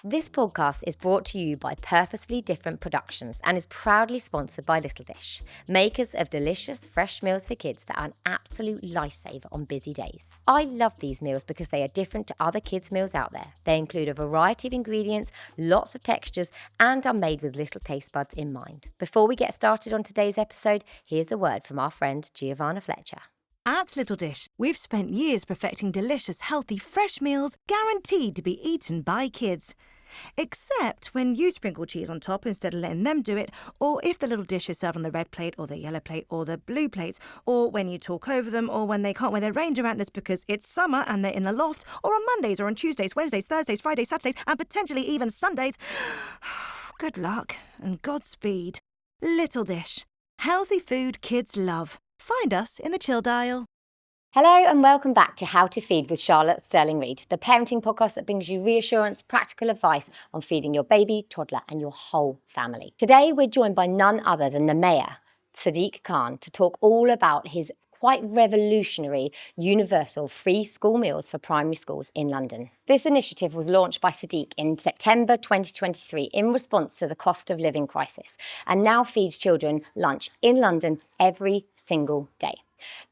This podcast is brought to you by Purposefully Different Productions and is proudly sponsored by Little Dish, makers of delicious fresh meals for kids that are an absolute lifesaver on busy days. I love these meals because they are different to other kids' meals out there. They include a variety of ingredients, lots of textures, and are made with little taste buds in mind. Before we get started on today's episode, here's a word from our friend Giovanna Fletcher. At Little Dish, we've spent years perfecting delicious, healthy, fresh meals guaranteed to be eaten by kids. Except when you sprinkle cheese on top instead of letting them do it, or if the little dish is served on the red plate or the yellow plate or the blue plate, or when you talk over them, or when they can't wear their reindeer antlers because it's summer and they're in the loft, or on Mondays or on Tuesdays, Wednesdays, Thursdays, Fridays, Saturdays, and potentially even Sundays. Good luck and Godspeed. Little Dish. Healthy food kids love. Find us in the chill dial. Hello and welcome back to How to Feed with Charlotte Stirling-Reed, the parenting podcast that brings you reassurance, practical advice on feeding your baby, toddler and your whole family. Today we're joined by none other than the Mayor, Sadiq Khan, to talk all about his quite revolutionary universal free school meals for primary schools in London. This initiative was launched by Sadiq in September 2023 in response to the cost of living crisis and now feeds children lunch in London every single day.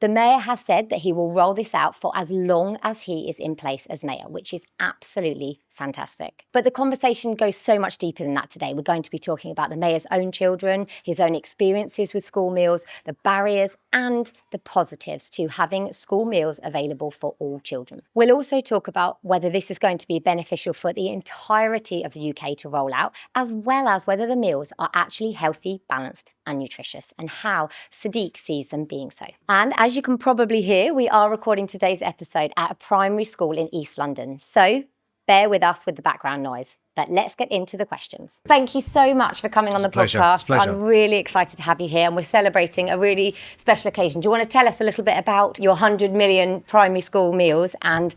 The Mayor has said that he will roll this out for as long as he is in place as Mayor, which is absolutely fantastic. But the conversation goes so much deeper than that today. We're going to be talking about the Mayor's own children, his own experiences with school meals, the barriers and the positives to having school meals available for all children. We'll also talk about whether this is going to be beneficial for the entirety of the UK to roll out, as well as whether the meals are actually healthy, balanced and nutritious, and how Sadiq sees them being so. And as you can probably hear, we are recording today's episode at a primary school in East London. So bear with us with the background noise, but let's get into the questions. Thank you so much for coming on the podcast. It's a pleasure. I'm really excited to have you here and we're celebrating a really special occasion. Do you want to tell us a little bit about your 100 million primary school meals and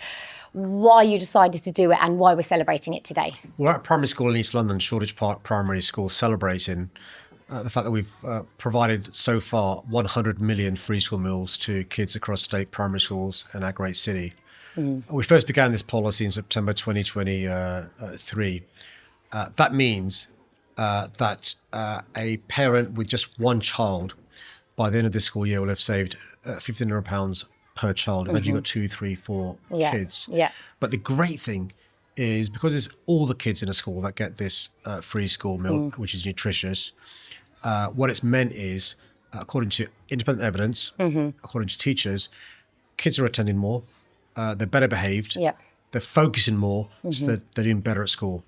why you decided to do it and why we're celebrating it today? We're at a primary school in East London, Shoreditch Park Primary School, celebrating the fact that we've provided so far 100 million free school meals to kids across state primary schools in our great city. We first began this policy in September 2023. That means that a parent with just one child by the end of this school year will have saved £1,500 per child. Imagine you've got 2, 3, 4 kids. Yeah. But the great thing is because it's all the kids in a school that get this free school meal, which is nutritious, what it's meant is, according to independent evidence, according to teachers, kids are attending more. They're better behaved, they're focusing more, so they're doing better at school.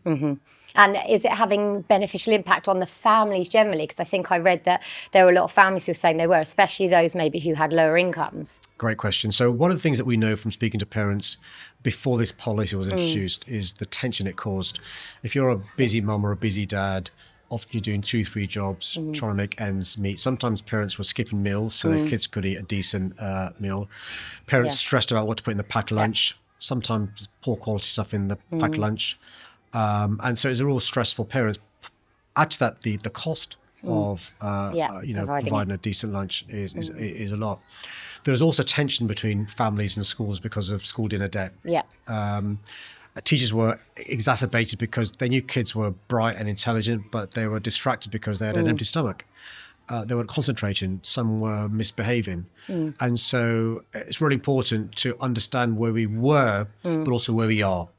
And is it having beneficial impact on the families generally? Because I think I read that there were a lot of families who were saying they were, especially those maybe who had lower incomes. Great question. So one of the things that we know from speaking to parents before this policy was introduced is the tension it caused. If you're a busy mum or a busy dad, often you're doing 2, 3 jobs, trying to make ends meet. Sometimes parents were skipping meals so their kids could eat a decent meal. Parents stressed about what to put in the packed lunch, sometimes poor quality stuff in the packed lunch. And so it's all stressful parents. Add to that the cost of providing a decent lunch is a lot. There's also tension between families and schools because of school dinner debt. Teachers were exacerbated because they knew kids were bright and intelligent, but they were distracted because they had an empty stomach. They weren't concentrating, some were misbehaving. And so it's really important to understand where we were, but also where we are.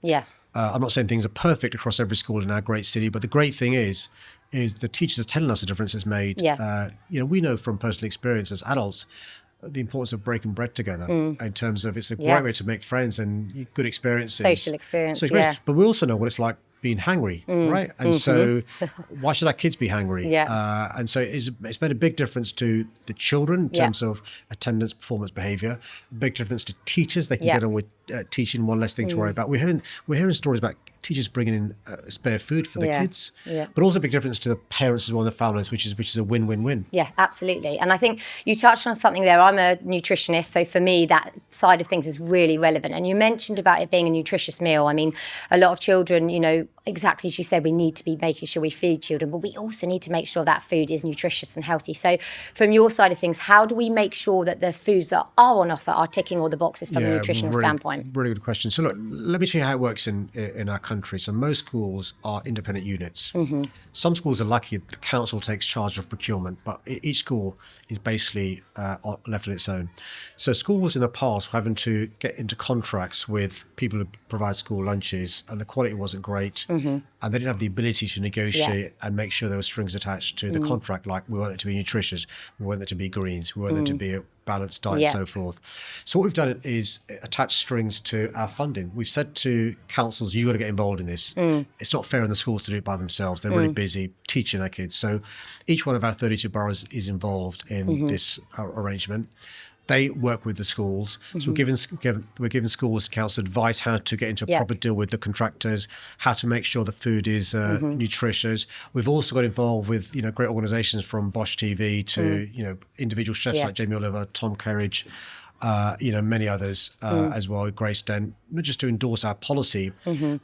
I'm not saying things are perfect across every school in our great city, but the great thing is the teachers are telling us the difference is made. We know from personal experience as adults, the importance of breaking bread together in terms of it's a great way to make friends and good experiences. Social experience, But we also know what it's like being hangry, right? And so why should our kids be hangry? And so it's made a big difference to the children in terms of attendance, performance, behaviour. A big difference to teachers. They can get on with teaching, one less thing to worry about. We're hearing stories about teachers bringing in spare food for the kids, but also a big difference to the parents as well, the families, which is a win-win-win. Yeah, absolutely. And I think you touched on something there. I'm a nutritionist, so for me that side of things is really relevant. And you mentioned about it being a nutritious meal. I mean, a lot of children, exactly as you said, we need to be making sure we feed children, but we also need to make sure that food is nutritious and healthy. So from your side of things, how do we make sure that the foods that are on offer are ticking all the boxes from a nutritional standpoint? Really good question. So look, let me tell you how it works in our country. So most schools are independent units. Some schools are lucky, the council takes charge of procurement, but each school is basically left on its own. So schools in the past were having to get into contracts with people who provide school lunches, and the quality wasn't great. And they didn't have the ability to negotiate and make sure there were strings attached to the contract, like we want it to be nutritious, we want it to be greens, we want it to be a balanced diet, and so forth. So what we've done is attach strings to our funding. We've said to councils, you've got to get involved in this. It's not fair in the schools to do it by themselves. They're really busy teaching our kids. So each one of our 32 boroughs is involved in this arrangement. They work with the schools. So we're giving schools and council advice how to get into a proper deal with the contractors, how to make sure the food is nutritious. We've also got involved with great organisations from Bosch TV to individual chefs like Jamie Oliver, Tom Kerridge, many others as well, Grace Dent, not just to endorse our policy,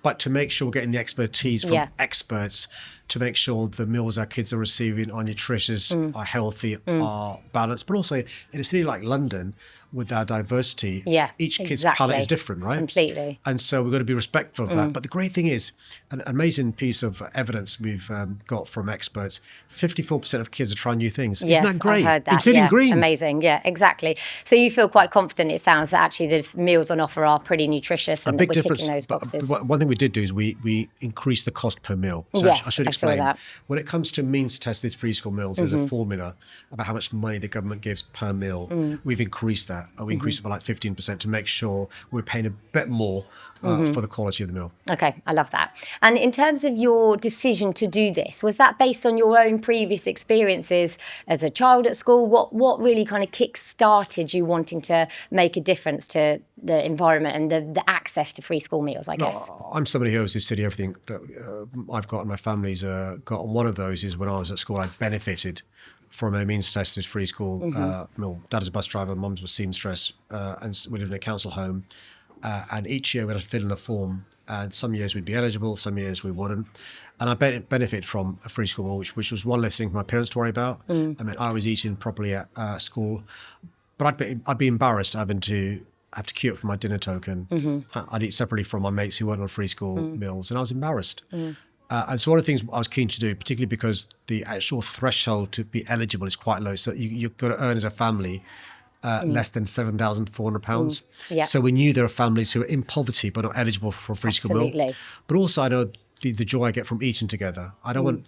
but to make sure we're getting the expertise from experts to make sure the meals our kids are receiving are nutritious, are healthy, are balanced. But also in a city like London, with our diversity, each kid's palate is different, right? Completely. And so we've got to be respectful of that. But the great thing is, an amazing piece of evidence we've got from experts, 54% of kids are trying new things. Yes, isn't that great? I've heard that. Including greens. Amazing, exactly. So you feel quite confident, it sounds, that actually the meals on offer are pretty nutritious and that we're ticking those boxes. But one thing we did do is we increased the cost per meal. So I should explain. That. When it comes to means tested free school meals, there's a formula about how much money the government gives per meal. We've increased that. We increased it by like 15% to make sure we're paying a bit more for the quality of the meal. Okay, I love that. And in terms of your decision to do this, was that based on your own previous experiences as a child at school? What really kind of kick-started you wanting to make a difference to the environment and the access to free school meals, I guess? I'm somebody who owes this city everything that I've got and my family's got. And one of those is when I was at school, I benefited from a means-tested free school meal. Dad is a bus driver, mum's was seamstress, and we lived in a council home. And each year we had to fill in a form, and some years we'd be eligible, some years we wouldn't. And I benefit from a free school meal, which was one less thing for my parents to worry about. I mean, I was eating properly at school, but I'd be embarrassed having to have to queue up for my dinner token. I'd eat separately from my mates who weren't on free school meals, and I was embarrassed. And so one of the things I was keen to do, particularly because the actual threshold to be eligible is quite low. So you've got to earn as a family less than £7,400. So we knew there are families who are in poverty but not eligible for a free school meal. But also I know the joy I get from eating together. I don't want,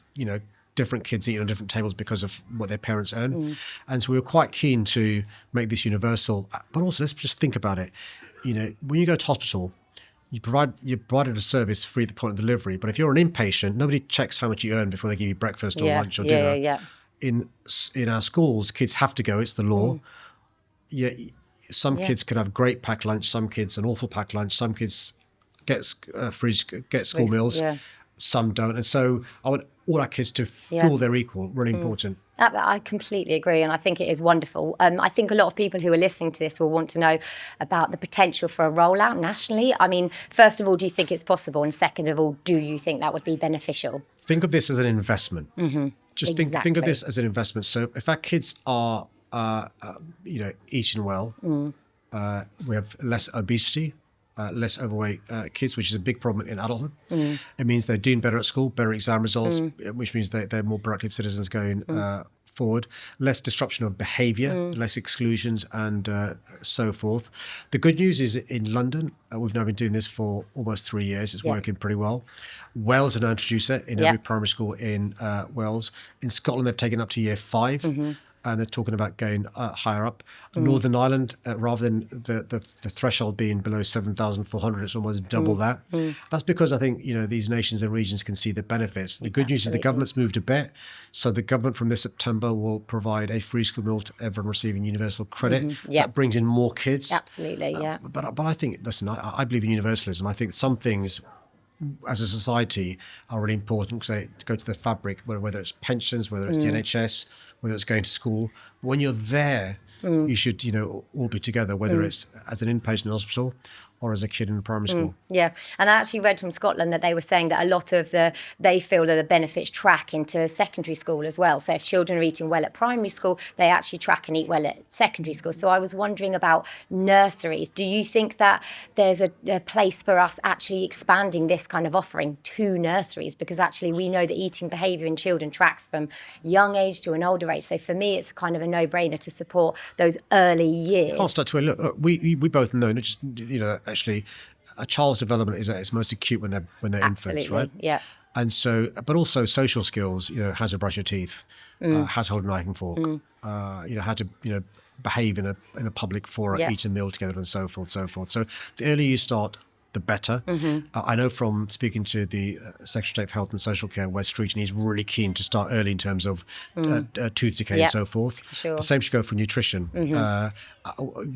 different kids eating on different tables because of what their parents earn. And so we were quite keen to make this universal. But also let's just think about it. When you go to hospital, you're provided a service free at the point of delivery. But if you're an inpatient, nobody checks how much you earn before they give you breakfast or lunch or dinner. In our schools, kids have to go. It's the law. Some kids could have great packed lunch. Some kids an awful packed lunch. Some kids get school meals. Some don't. And so I want all our kids to feel they're equal. Really important. I completely agree, and I think it is wonderful. I think a lot of people who are listening to this will want to know about the potential for a rollout nationally. I mean, first of all, do you think it's possible? And second of all, do you think that would be beneficial? Think of this as an investment. Just think of this as an investment. So if our kids are, eating well, we have less obesity, less overweight kids, which is a big problem in adulthood. It means they're doing better at school, better exam results, which means they're more productive citizens going forward. Less disruption of behaviour, less exclusions, and so forth. The good news is in London, we've now been doing this for almost 3 years. It's working pretty well. Wales are now introduced it in every primary school in Wales. In Scotland, they've taken up to year 5. And they're talking about going higher up. Northern Ireland, rather than the threshold being below 7,400, it's almost double that. That's because I think these nations and regions can see the benefits. The good news is the government's moved a bit. So the government from this September will provide a free school meal to everyone receiving universal credit. That brings in more kids. Absolutely, But I think, listen, I believe in universalism. I think some things as a society are really important because they go to the fabric, whether it's pensions, whether it's the NHS, whether it's going to school. When you're there, you should, all be together, whether it's as an inpatient in hospital or as a kid in primary school. Yeah, and I actually read from Scotland that they were saying that a lot of they feel that the benefits track into secondary school as well. So if children are eating well at primary school, they actually track and eat well at secondary school. So I was wondering about nurseries. Do you think that there's a place for us actually expanding this kind of offering to nurseries? Because actually we know that eating behaviour in children tracks from young age to an older age. So for me, it's kind of a no-brainer to support those early years. Can't start to look. We both know, just, actually, a child's development is at its most acute when they're infants, right? Yeah. And so, but also social skills, how to brush your teeth, how to hold a knife and fork, how to, behave in a public forum, eat a meal together, and so forth, so forth. So the earlier you start, the better. I know from speaking to the Secretary of State for Health and Social Care, West Streeton, he's really keen to start early in terms of tooth decay and so forth. Sure. The same should go for nutrition.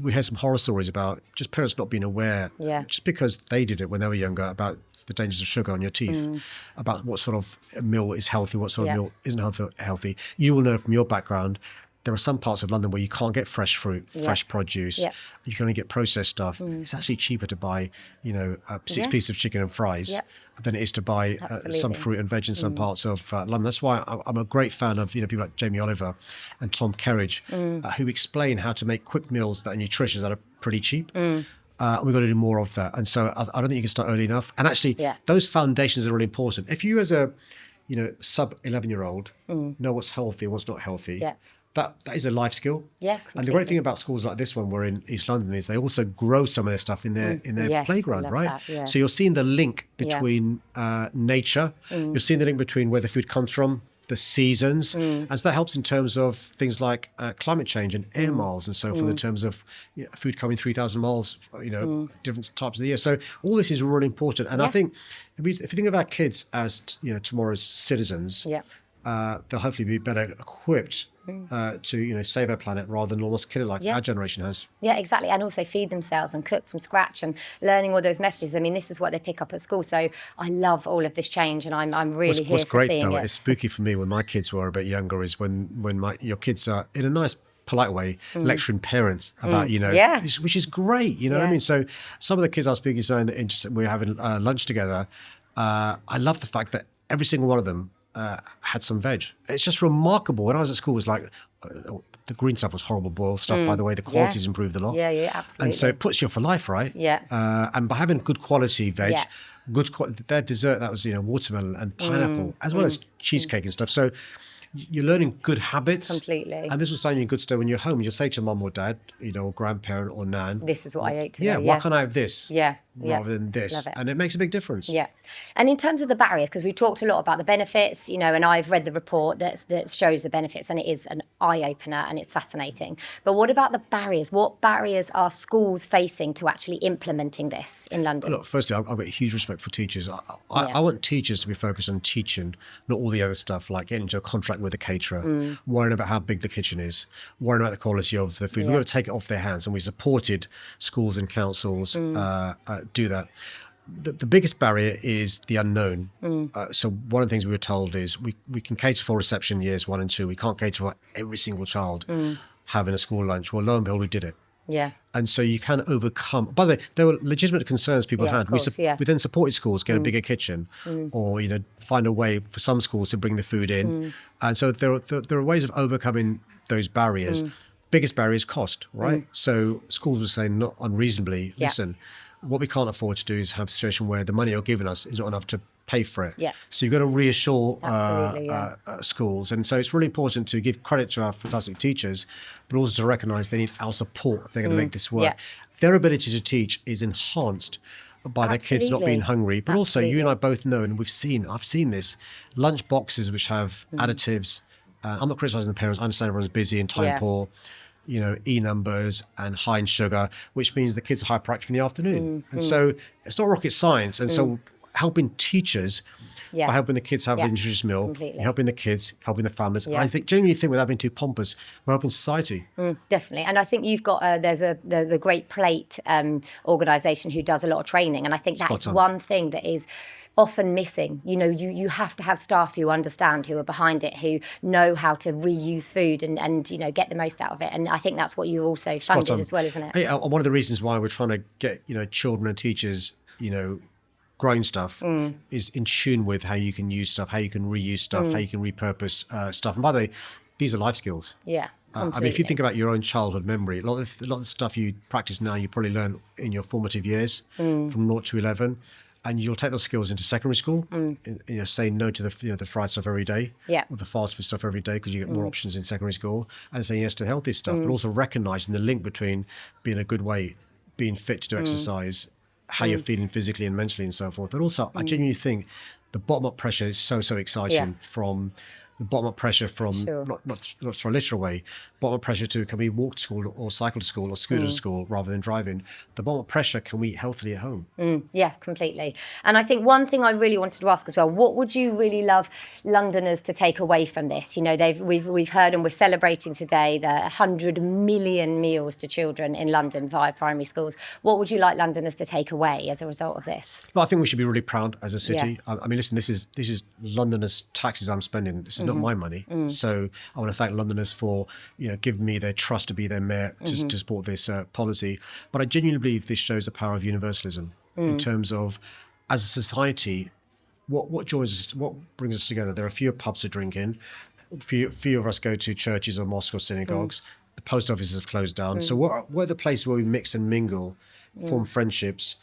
We hear some horror stories about just parents not being aware, just because they did it when they were younger, about the dangers of sugar on your teeth, about what sort of meal is healthy, what sort of meal isn't healthy. You will know from your background, there are some parts of London where you can't get fresh fruit, fresh produce. You can only get processed stuff. It's actually cheaper to buy, 6 pieces of chicken and fries than it is to buy some fruit and veg in some parts of London. That's why I'm a great fan of people like Jamie Oliver and Tom Kerridge, who explain how to make quick meals that are nutritious that are pretty cheap. We've got to do more of that. And so I don't think you can start early enough. And actually, those foundations are really important. If you as a sub 11-year-old know what's healthy and what's not healthy, that is a life skill. Yeah, completely. And the great thing about schools like this one, we're in East London, is they also grow some of their stuff in their playground, right? That, So you're seeing the link between nature. You're seeing the link between where the food comes from, the seasons, and so that helps in terms of things like climate change and air miles and so forth, in terms of food coming 3,000 miles, different types of the year. So all this is really important. And I think if you think of our kids as tomorrow's citizens, they'll hopefully be better equipped to save our planet rather than almost kill it like our generation has. Yeah, exactly. And also feed themselves and cook from scratch and learning all those messages. I mean, this is what they pick up at school. So I love all of this change, and I'm really here for seeing it. What's great though, it's spooky for me when my kids were a bit younger, is when your kids are in a nice polite way lecturing parents about which is great, what I mean. So some of the kids I was speaking to, we were having lunch together. I love the fact that every single one of them had some veg. It's just remarkable. When I was at school, it was like the green stuff was horrible boiled stuff. By the way, the quality's improved a lot. Yeah, absolutely. And so it puts you for life, right? Yeah. And by having good quality veg, their dessert, that was watermelon and pineapple, as well as cheesecake and stuff. So you're learning good habits. Completely. And this will stand you in good stead when you're home. You'll say to mum or dad, or grandparent or nan, this is what I ate today. Yeah, why can't I have this? Rather than this. Love it. And it makes a big difference. Yeah. And in terms of the barriers, because we talked a lot about the benefits, and I've read the report that shows the benefits, and it is an eye-opener and it's fascinating. But what about the barriers? What barriers are schools facing to actually implementing this in London? Look, firstly, I've got huge respect for teachers. I want teachers to be focused on teaching, not all the other stuff, like getting into a contract with a caterer, worrying about how big the kitchen is, worrying about the quality of the food. We've got to take it off their hands, and we supported schools and councils do that. The biggest barrier is the unknown. So one of the things we were told is we can cater for reception years 1 and 2. We can't cater for every single child having a school lunch. Well, lo and behold, we did it. Yeah. And so you can overcome. By the way, there were legitimate concerns people had. We then supported schools get a bigger kitchen, or find a way for some schools to bring the food in. And so there are ways of overcoming those barriers. Biggest barrier is cost, right? So schools were saying, not unreasonably, listen, what we can't afford to do is have a situation where the money you're giving us is not enough to pay for it. Yeah. So you've got to reassure schools. And so it's really important to give credit to our fantastic teachers, but also to recognise they need our support if they're going to make this work. Their ability to teach is enhanced by their kids not being hungry. But also, you and I both know, and I've seen this, lunch boxes which have additives. I'm not criticising the parents. I understand everyone's busy and time poor. E numbers and high in sugar, which means the kids are hyperactive in the afternoon. And so it's not rocket science. And so helping teachers Yeah. by helping the kids have Yeah. a nutritious meal, Completely. helping the kids, helping the families. Yeah. I genuinely think without being too pompous, we're helping society. Definitely. And I think you've got, there's the Great Plate organisation who does a lot of training. And I think that Spot is on. one thing that is often missing. You know, you have to have staff who understand, who are behind it, who know how to reuse food and you know, get the most out of it. And I think that's what you also funded on. as well, isn't it? Hey, one of the reasons why we're trying to get, children and teachers, growing stuff is in tune with how you can use stuff, how you can reuse stuff, how you can repurpose stuff. And by the way, these are life skills. Yeah. I mean, if you think about your own childhood memory, a lot of the stuff you practice now, you probably learn in your formative years from 0 to 11. And you'll take those skills into secondary school, saying no to the fried stuff every day, or the fast food stuff every day, because you get more options in secondary school, and saying yes to healthy stuff, but also recognizing the link between being a good weight, being fit to do exercise, how you're feeling physically and mentally and so forth. And also, I genuinely think the bottom-up pressure is so exciting. From the bottom-up pressure from, not through a literal way, bottom-up pressure to, can we walk to school or cycle to school or scooter to school rather than driving? The bottom-up pressure, can we eat healthily at home? Yeah, completely. And I think one thing I really wanted to ask as well, what would you really love Londoners to take away from this? You know, we've heard, and we're celebrating today, the 100 million meals to children in London via primary schools. What would you like Londoners to take away as a result of this? Well, I think we should be really proud as a city. I mean, listen, this is Londoners' taxes I'm spending. This is not my money. So I want to thank Londoners for giving me their trust to be their mayor to support this policy. But I genuinely believe this shows the power of universalism in terms of, as a society, what joins us, what brings us together. There are fewer pubs to drink in. Few of us go to churches or mosques or synagogues. The post offices have closed down. So what are the places where we mix and mingle, form friendships,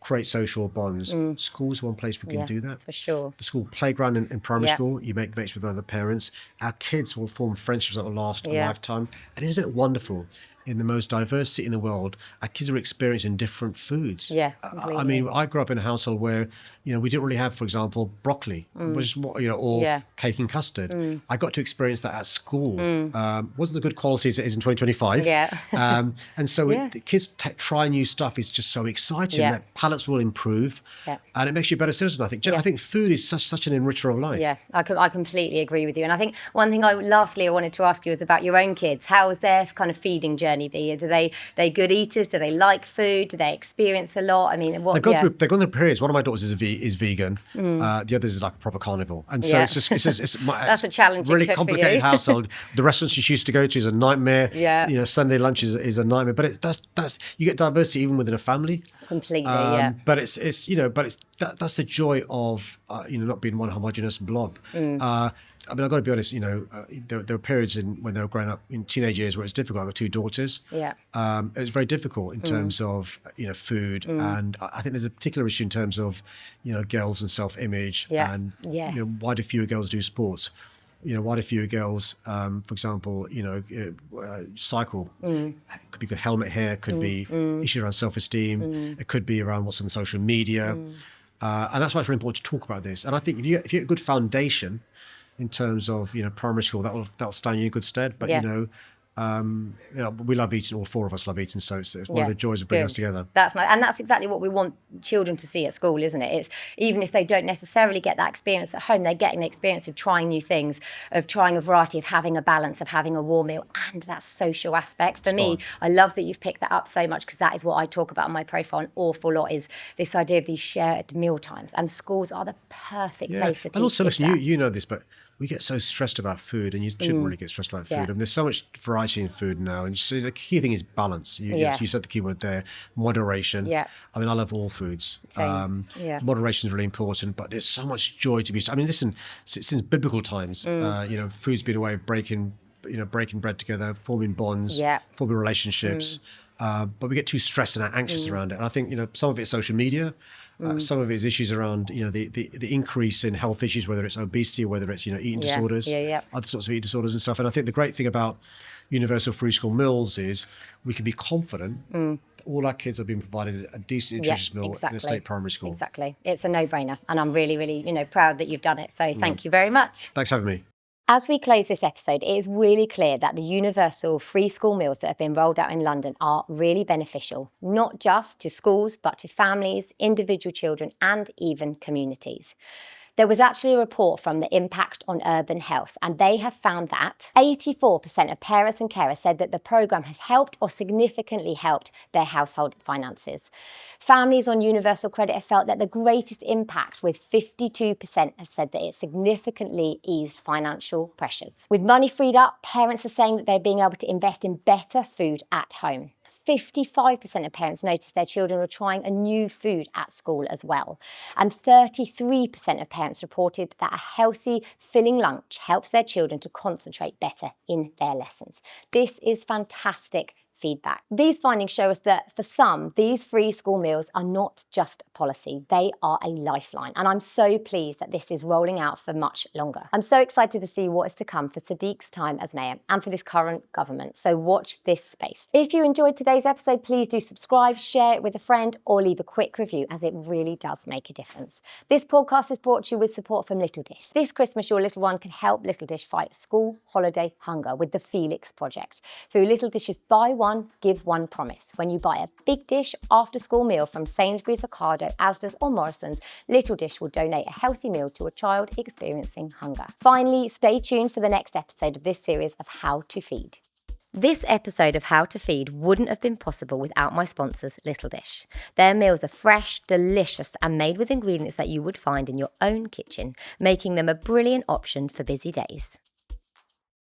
create social bonds? School's one place we can do that. For sure. The school playground in primary school, you make mates with other parents. Our kids will form friendships that will last a lifetime. And isn't it wonderful? In the most diverse city in the world, our kids are experiencing different foods. Yeah, I mean, I grew up in a household where, we didn't really have, for example, broccoli, which is or cake and custard. I got to experience that at school. Wasn't the good quality as it is in 2025. Yeah. And so the kids try new stuff is just so exciting. Yeah. Their palates will improve, and it makes you a better citizen, I think. I think food is such an enricher of life. Yeah, I completely agree with you. And I think one thing lastly I wanted to ask you is about your own kids. How has their kind of feeding journey be? Do they good eaters? Do they like food? Do they experience a lot? I mean, they've gone through periods. One of my daughters is vegan. The others is like a proper carnivore, and so it's that's a challenging really cook complicated for you. household. The restaurants she used to go to is a nightmare. Yeah. Sunday lunch is a nightmare. But that's you get diversity even within a family. Completely, But it's that's the joy of not being one homogenous blob. I mean, I've got to be honest, there were periods when they were growing up in teenage years where it's difficult. I've got 2 daughters. Yeah. It was very difficult in terms of, food. And I think there's a particular issue in terms of, girls and self-image. Yeah. And, Yes. why do fewer girls do sports? Why do fewer girls, for example, cycle? It could be good helmet hair, could be issues around self-esteem. It could be around what's on social media. And that's why it's really important to talk about this. And I think if you get a good foundation in terms of primary school, that'll stand you in good stead. But we love eating. All 4 of us love eating, so it's one of the joys of bringing us together. That's nice, and that's exactly what we want children to see at school, isn't it? It's even if they don't necessarily get that experience at home, they're getting the experience of trying new things, of trying a variety, of having a balance, of having a warm meal, and that social aspect. For me, I love that you've picked that up so much, because that is what I talk about on my profile an awful lot, is this idea of these shared meal times, and schools are the perfect place to teach. And also, kids listen, that. you know this, but we get so stressed about food, and you shouldn't really get stressed about food. And there's so much variety in food now, and so the key thing is balance. You said the key word there, moderation. Yeah. I mean, I love all foods. Moderation is really important, but there's so much joy to be. I mean, listen, since biblical times, food's been a way of breaking bread together, forming bonds, forming relationships. But we get too stressed and anxious around it. And I think some of it's social media. Some of it is issues around, the increase in health issues, whether it's obesity or whether it's, eating disorders, other sorts of eating disorders and stuff. And I think the great thing about universal free school meals is we can be confident that all our kids are being provided a decent nutritious meal in a state primary school. Exactly. It's a no-brainer. And I'm really, really, proud that you've done it. So thank you very much. Thanks for having me. As we close this episode, it is really clear that the universal free school meals that have been rolled out in London are really beneficial, not just to schools, but to families, individual children, and even communities. There was actually a report from the Impact on Urban Health, and they have found that 84% of parents and carers said that the programme has helped or significantly helped their household finances. Families on universal credit have felt that the greatest impact, with 52% have said that it significantly eased financial pressures. With money freed up, parents are saying that they're being able to invest in better food at home. 55% of parents noticed their children were trying a new food at school as well. And 33% of parents reported that a healthy, filling lunch helps their children to concentrate better in their lessons. This is fantastic feedback. These findings show us that for some, these free school meals are not just a policy, they are a lifeline. And I'm so pleased that this is rolling out for much longer. I'm so excited to see what is to come for Sadiq's time as mayor and for this current government. So watch this space. If you enjoyed today's episode, please do subscribe, share it with a friend, or leave a quick review, as it really does make a difference. This podcast is brought to you with support from Little Dish. This Christmas, your little one can help Little Dish fight school holiday hunger with the Felix Project. Through Little Dish's Buy One, Give One promise. When you buy a big dish after school meal from Sainsbury's, Ocado, Asda's or Morrison's, Little Dish will donate a healthy meal to a child experiencing hunger. Finally, stay tuned for the next episode of this series of How to Feed. This episode of How to Feed wouldn't have been possible without my sponsors, Little Dish. Their meals are fresh, delicious, and made with ingredients that you would find in your own kitchen, making them a brilliant option for busy days.